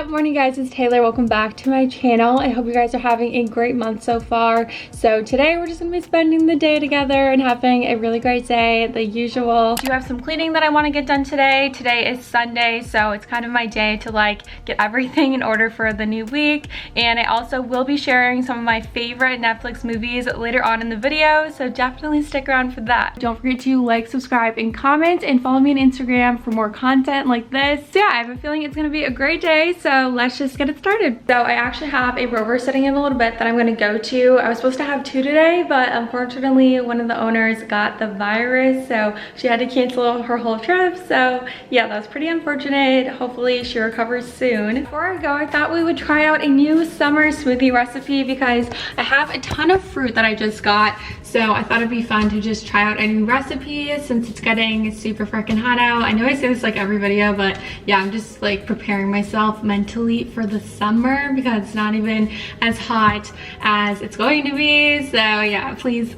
Good morning, guys. It's Taylor. Welcome back to my channel. I hope you guys are having a great month so far. So today we're just gonna be spending the day together and having a really great day, the usual. I do have some cleaning that I want to get done today. Today is Sunday, so it's kind of my day to like get everything in order for the new week. And I also will be sharing some of my favorite Netflix movies later on in the video, so definitely stick around for that. Don't forget to like, subscribe, and comment, and follow me on Instagram for more content like this. So yeah, I have a feeling it's gonna be a great day, so let's just get it started. So I actually have a rover sitting in a little bit that I'm gonna go to. I was supposed to have two today, but unfortunately one of the owners got the virus, so she had to cancel her whole trip. So yeah, that's pretty unfortunate. Hopefully she recovers soon. Before I go, I thought we would try out a new summer smoothie recipe because I have a ton of fruit that I just got. So I thought it'd be fun to just try out a new recipe since it's getting super freaking hot out. I know I say this like every video, but yeah, I'm just like preparing myself mentally for the summer because it's not even as hot as it's going to be. So yeah, please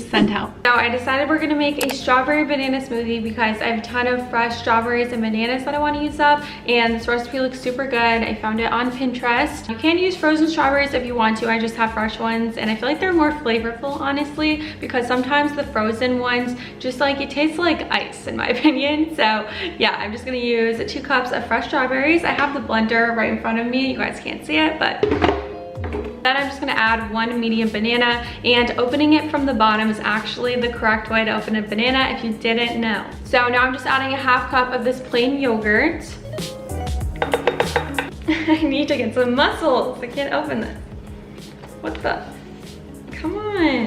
send help. So I decided we're gonna make a strawberry banana smoothie because I have a ton of fresh strawberries and bananas that I want to use up, and this recipe looks super good. I found it on Pinterest. You can use frozen strawberries if you want to. I just have fresh ones, and I feel like they're more flavorful, honestly, because sometimes the frozen ones just like, it tastes like ice in my opinion. So yeah, I'm just gonna use 2 cups of fresh strawberries. I have the blender right in front of me. You guys can't see it, but then I'm just gonna add 1 medium banana, and opening it from the bottom is actually the correct way to open a banana if you didn't know. So now I'm just adding a 1/2 cup of this plain yogurt. I need to get some muscles. I can't open this. What the? Come on.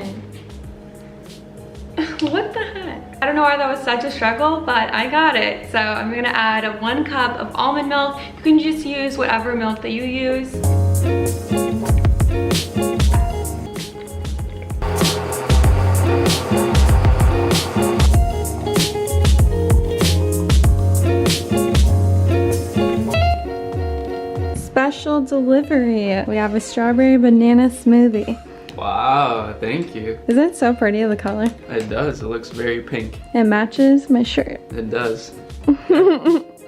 What the heck? I don't know why that was such a struggle, but I got it. So I'm gonna add 1 cup of almond milk. You can just use whatever milk that you use. Special delivery. We have a strawberry banana smoothie. Wow, thank you. Isn't it so pretty, the color? It does, it looks very pink. It matches my shirt. It does.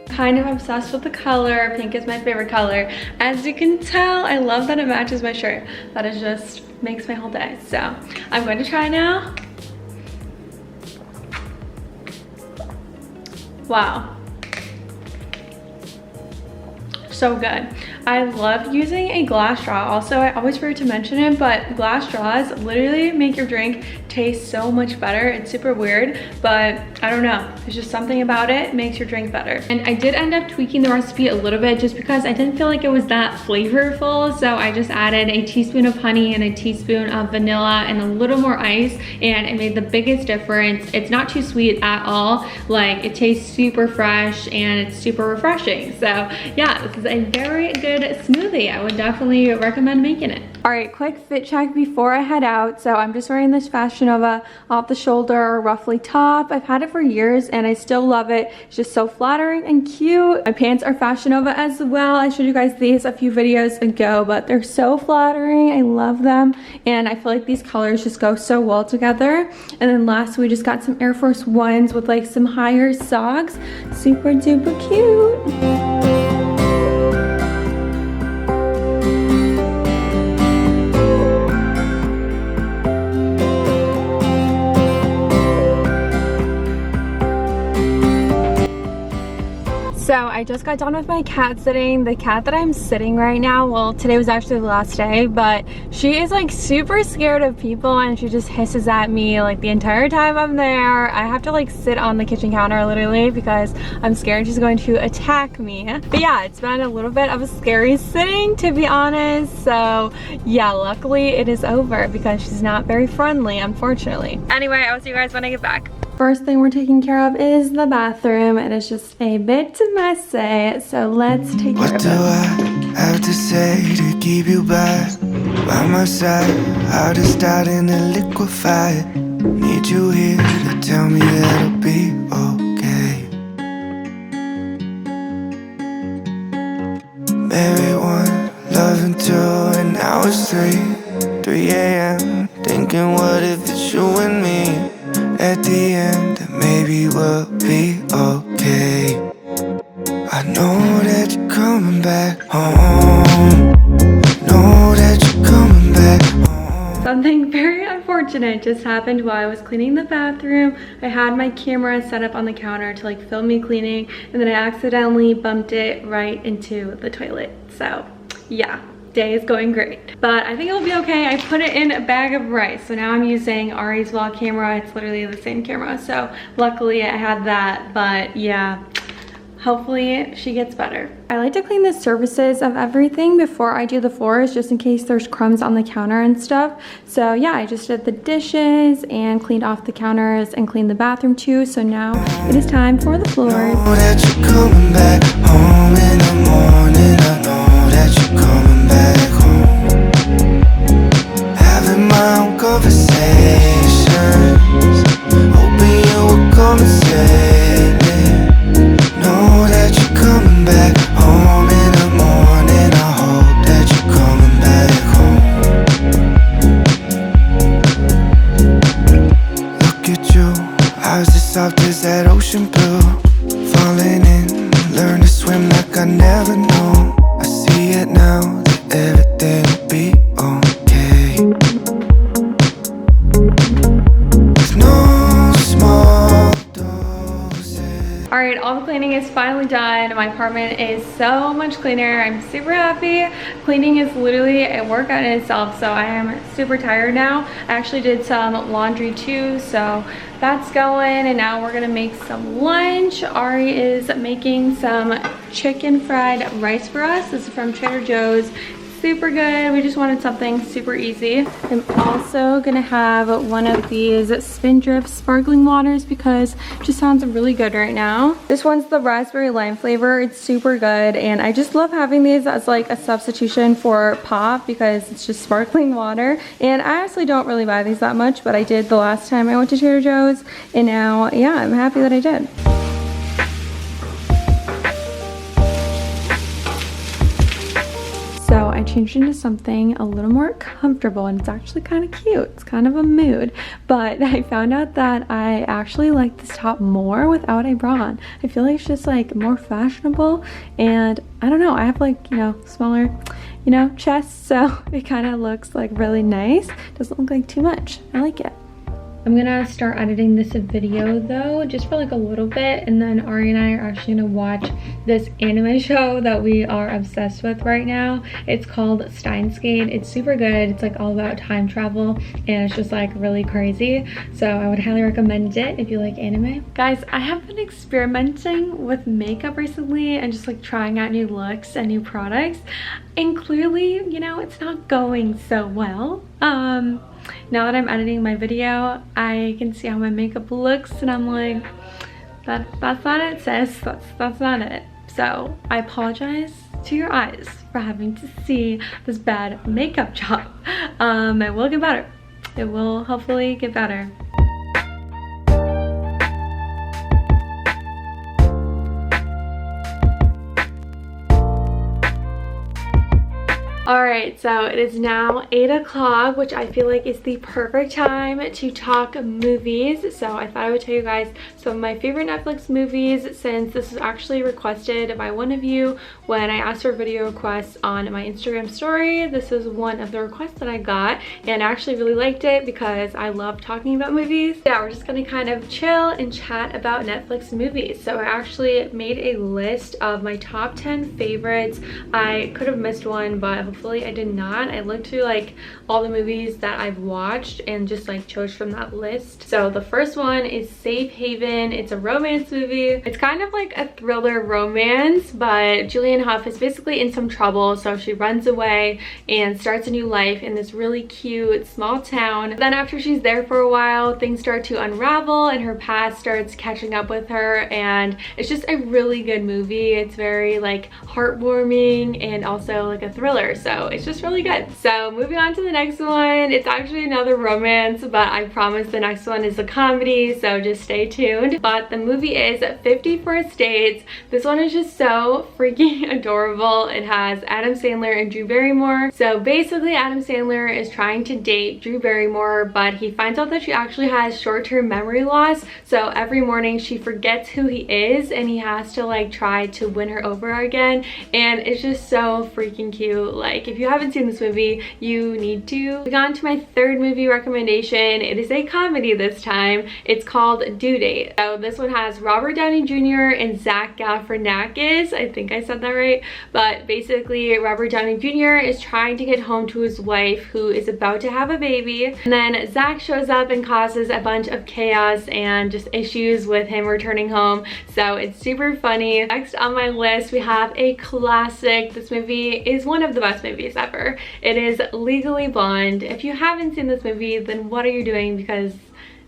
Kind of obsessed with the color. Pink is my favorite color. As you can tell, I love that it matches my shirt. That is just makes my whole day. So I'm going to try now. Wow. So good. I love using a glass straw. Also, I always forget to mention it, but glass straws literally make your drink taste so much better. It's super weird, but I don't know. There's just something about it makes your drink better. And I did end up tweaking the recipe a little bit just because I didn't feel like it was that flavorful. So I just added a teaspoon of honey and a teaspoon of vanilla and a little more ice, and it made the biggest difference. It's not too sweet at all. Like, it tastes super fresh and it's super refreshing. So yeah, this is a very good smoothie. I would definitely recommend making it. All right, quick fit check before I head out. So I'm just wearing this Fashion Nova off the shoulder, ruffly top. I've had it for years and I still love it. It's just so flattering and cute. My pants are Fashion Nova as well. I showed you guys these a few videos ago, but they're so flattering. I love them. And I feel like these colors just go so well together. And then last, we just got some Air Force Ones with like some higher socks. Super duper cute. So I just got done with my cat sitting. The cat that I'm sitting right now, well, today was actually the last day, but she is like super scared of people and she just hisses at me like the entire time I'm there. I have to like sit on the kitchen counter literally because I'm scared she's going to attack me. But yeah, it's been a little bit of a scary sitting, to be honest. So yeah, luckily it is over because she's not very friendly, unfortunately. Anyway, I'll see you guys when I get back. First thing we're taking care of is the bathroom. It is just a bit messy, so let's take care of it. What do I have to say to keep you by my side? How to start in a liquefy. Need you here to tell me that it'll be okay. Maybe 1, loving 2, and now it's 3 a.m. Thinking what if it's you and me? At the end, maybe we'll be okay. I know that you come coming back home. Know that you're coming back home. Something very unfortunate just happened while I was cleaning the bathroom. I had my camera set up on the counter to like film me cleaning, and then I accidentally bumped it right into the toilet. So yeah, day is going great, but I think it'll be okay. I put it in a bag of rice, so now I'm using Ari's vlog camera. It's literally the same camera, so luckily I had that. But yeah, hopefully she gets better. I like to clean the surfaces of everything before I do the floors, just in case there's crumbs on the counter and stuff. So yeah, I just did the dishes and cleaned off the counters and cleaned the bathroom too. So now it is time for the floors. Know that you're coming back home in the morning. I know that you're coming back home. Having my own conversations, hoping you will come and save me. Know that you're coming back home in the morning. I hope that you're coming back home. Look at you, eyes as soft as that ocean blue. Falling in, learn to swim like I never knew. I see it now, that everything will be okay. There's no small doses. All right, all the cleaning is finally done. My apartment is so much cleaner. I'm super happy. Cleaning is literally a workout in itself, so I am super tired now. I actually did some laundry too, so that's going, and now we're gonna make some lunch. Ari is making some chicken fried rice for us. This is from Trader Joe's. Super good. We just wanted something super easy. I'm also gonna have one of these Spindrift sparkling waters because it just sounds really good right now. This one's the raspberry lime flavor. It's super good, and I just love having these as like a substitution for pop because it's just sparkling water. And I actually don't really buy these that much, but I did the last time I went to Trader Joe's, and now yeah, I'm happy that I did. So I changed into something a little more comfortable, and it's actually kind of cute. It's kind of a mood, but I found out that I actually like this top more without a bra on. I feel like it's just like more fashionable, and I don't know, I have like, you know, smaller, you know, chest, so it kind of looks like really nice. Doesn't look like too much. I like it. I'm gonna start editing this video though, just for like a little bit, and then Ari and I are actually gonna watch this anime show that we are obsessed with right now. It's called Steins Gate. It's super good. It's like all about time travel, and it's just like really crazy. So I would highly recommend it if you like anime. Guys, I have been experimenting with makeup recently and just like trying out new looks and new products, and clearly, you know, it's not going so well. Now that I'm editing my video, I can see how my makeup looks, and I'm like, that's not it, sis. That's not it. So I apologize to your eyes for having to see this bad makeup job. It will get better. It will hopefully get better. Alright, so it is now 8 o'clock, which I feel like is the perfect time to talk movies. So I thought I would tell you guys some of my favorite Netflix movies, since this was actually requested by one of you when I asked for video requests on my Instagram story. This is one of the requests that I got, and I actually really liked it because I love talking about movies. Yeah, we're just gonna kind of chill and chat about Netflix movies. So I actually made a list of my top 10 favorites. I could have missed one, but hopefully I did not. I looked through like all the movies that I've watched and just like chose from that list. So the first one is Safe Haven. It's a romance movie. It's kind of like a thriller romance, but Julianne Hough is basically in some trouble, so she runs away and starts a new life in this really cute small town. Then after she's there for a while, things start to unravel and her past starts catching up with her, and it's just a really good movie. It's very like heartwarming and also like a thriller. so it's just really good. So moving on to the next one, it's actually another romance, but I promise the next one is a comedy, so just stay tuned. But the movie is 50 First Dates. This one is just so freaking adorable. It has Adam Sandler and Drew Barrymore. So basically Adam Sandler is trying to date Drew Barrymore, but he finds out that she actually has short-term memory loss, so every morning she forgets who he is and he has to like try to win her over again, and it's just so freaking cute. Like, if you haven't seen this movie, you need to. Moving on to my third movie recommendation, it is a comedy this time. It's called Due Date. So this one has Robert Downey Jr. and Zach Galifianakis. I think I said that right, but basically Robert Downey Jr. is trying to get home to his wife who is about to have a baby, and then Zach shows up and causes a bunch of chaos and just issues with him returning home, so it's super funny. Next on my list we have a classic. This movie is one of the best movies ever. It is Legally Blonde. If you haven't seen this movie, then what are you doing? Because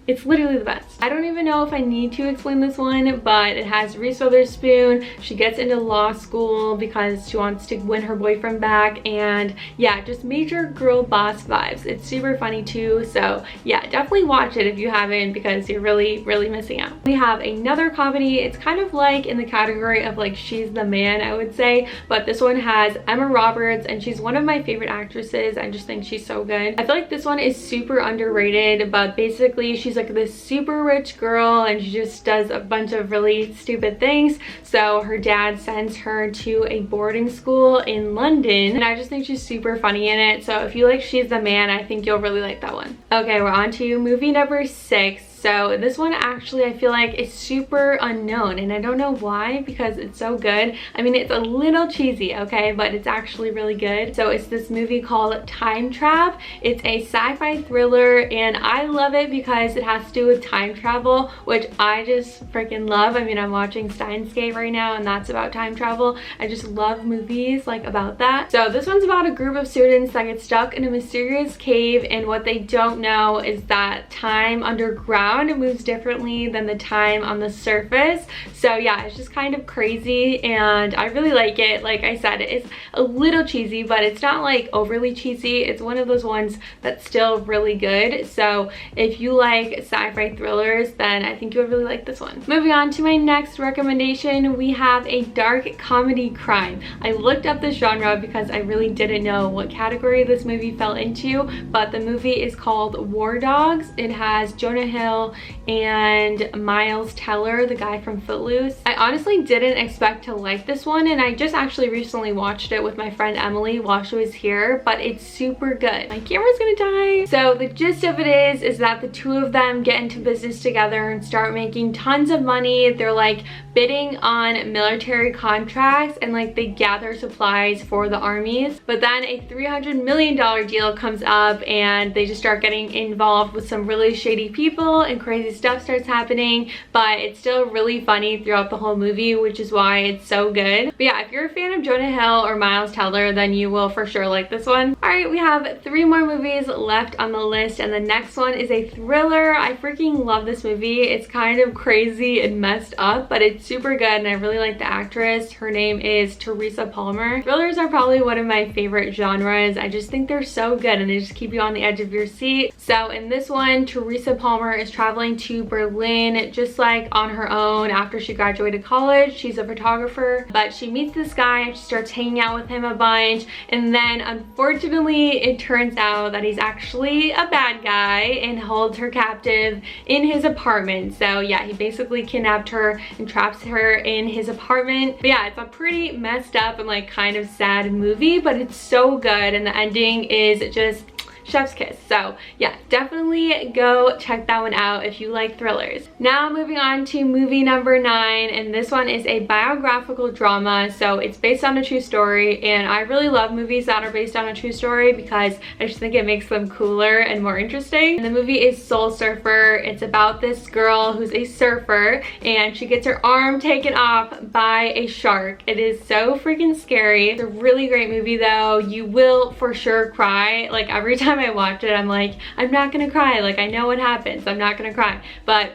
it's literally the best. I don't even know if I need to explain this one, but it has Reese Witherspoon. She gets into law school because she wants to win her boyfriend back, and yeah, just major girl boss vibes. It's super funny too, so yeah, definitely watch it if you haven't, because you're really missing out. We have another comedy. It's kind of like in the category of like She's the Man, I would say, but this one has Emma Roberts, and she's one of my favorite actresses. I just think she's so good. I feel like this one is super underrated, but basically she's like this super rich girl and she just does a bunch of really stupid things. So her dad sends her to a boarding school in London, and I just think she's super funny in it. So if you like She's the Man, I think you'll really like that one. Okay, we're on to movie number 6. So this one actually I feel like is super unknown, and I don't know why, because it's so good. I mean, it's a little cheesy, okay, but it's actually really good. So it's this movie called Time Trap. It's a sci-fi thriller, and I love it because it has to do with time travel, which I just freaking love. I mean, I'm watching Steins Gate right now, and that's about time travel. I just love movies like about that. So this one's about a group of students that get stuck in a mysterious cave, and what they don't know is that time underground moves differently than the time on the surface. So yeah, it's just kind of crazy, and I really like it. Like I said, it's a little cheesy, but it's not like overly cheesy. It's one of those ones that's still really good. So if you like sci-fi thrillers, then I think you'll really like this one. Moving on to my next recommendation, we have a dark comedy crime. I looked up this genre because I really didn't know what category this movie fell into, but the movie is called War Dogs. It has Jonah Hill and Miles Teller, the guy from Footloose. I honestly didn't expect to like this one, and I just actually recently watched it with my friend Emily while she was here, but it's super good. My camera's gonna die. So the gist of it is that the two of them get into business together and start making tons of money. They're like bidding on military contracts, and like they gather supplies for the armies, but then a $300 million deal comes up and they just start getting involved with some really shady people, and crazy stuff starts happening, but it's still really funny throughout the whole movie, which is why it's so good. But yeah, if you're a fan of Jonah Hill or Miles Teller, then you will for sure like this one. All right, we have 3 more movies left on the list, and the next one is a thriller. I freaking love this movie. It's kind of crazy and messed up, but it's super good, and I really like the actress. Her name is Teresa Palmer. Thrillers are probably one of my favorite genres. I just think they're so good, and they just keep you on the edge of your seat. So in this one, Teresa Palmer is traveling to Berlin just like on her own after she graduated college. She's a photographer, but she meets this guy and she starts hanging out with him a bunch, and then unfortunately it turns out that he's actually a bad guy and holds her captive in his apartment. So yeah, he basically kidnapped her and traps her in his apartment. But yeah, it's a pretty messed up and like kind of sad movie, but it's so good, and the ending is just chef's kiss. So yeah, definitely go check that one out if you like thrillers. Now moving on to movie number 9, and this one is a biographical drama. So it's based on a true story, and I really love movies that are based on a true story because I just think it makes them cooler and more interesting. And the movie is Soul Surfer. It's about this girl who's a surfer, and she gets her arm taken off by a shark. It is so freaking scary. It's a really great movie though. You will for sure cry. Like every time I watch it, I'm like, I'm not gonna cry. Like I know what happens. I'm not gonna cry. But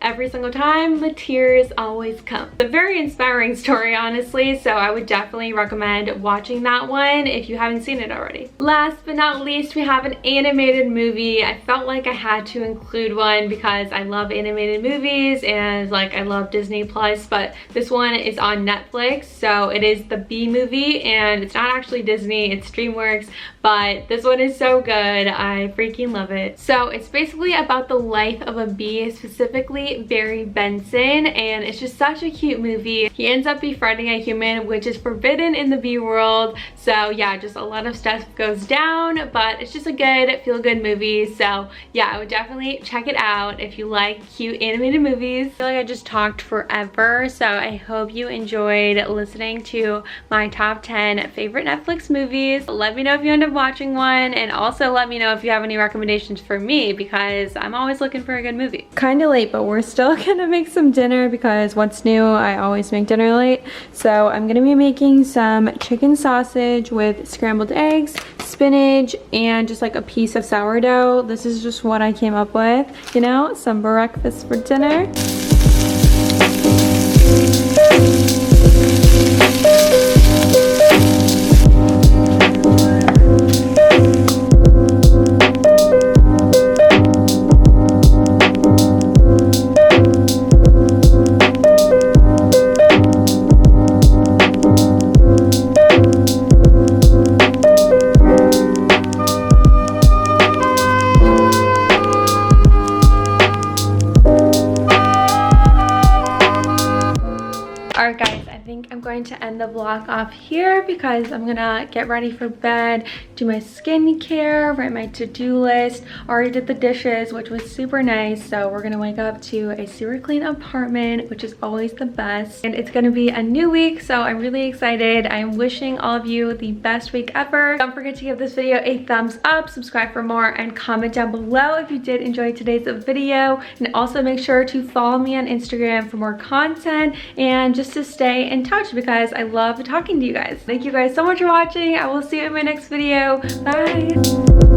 every single time the tears always come. It's a very inspiring story, honestly, so I would definitely recommend watching that one if you haven't seen it already. Last but not least, we have an animated movie. I felt like I had to include one because I love animated movies and like I love Disney Plus, but this one is on Netflix. So it is the Bee Movie, and it's not actually Disney, it's DreamWorks, but this one is so good. I freaking love it. So it's basically about the life of a bee, specifically Barry Benson, and it's just such a cute movie. He ends up befriending a human, which is forbidden in the bee world. So yeah, just a lot of stuff goes down, but it's just a good feel-good movie. So yeah, I would definitely check it out if you like cute animated movies. I feel like I just talked forever, so I hope you enjoyed listening to my top 10 favorite Netflix movies. Let me know if you end up watching one, and also let me know if you have any recommendations for me because I'm always looking for a good movie. Kind of late, but we're still gonna make some dinner because what's new, I always make dinner late. So I'm gonna be making some chicken sausage with scrambled eggs, spinach, and just like a piece of sourdough. This is just what I came up with, you know, some breakfast for dinner. Alright guys, I think I'm going to end the vlog off here because I'm gonna get ready for bed, do my skincare, write my to-do list. Already did the dishes, which was super nice, so we're gonna wake up to a super clean apartment, which is always the best. And it's gonna be a new week, so I'm really excited. I'm wishing all of you the best week ever. Don't forget to give this video a thumbs up, subscribe for more, and comment down below if you did enjoy today's video. And also make sure to follow me on Instagram for more content and just to stay in touch because I love talking to you guys. Thank you guys so much for watching. I will see you in my next video. Bye.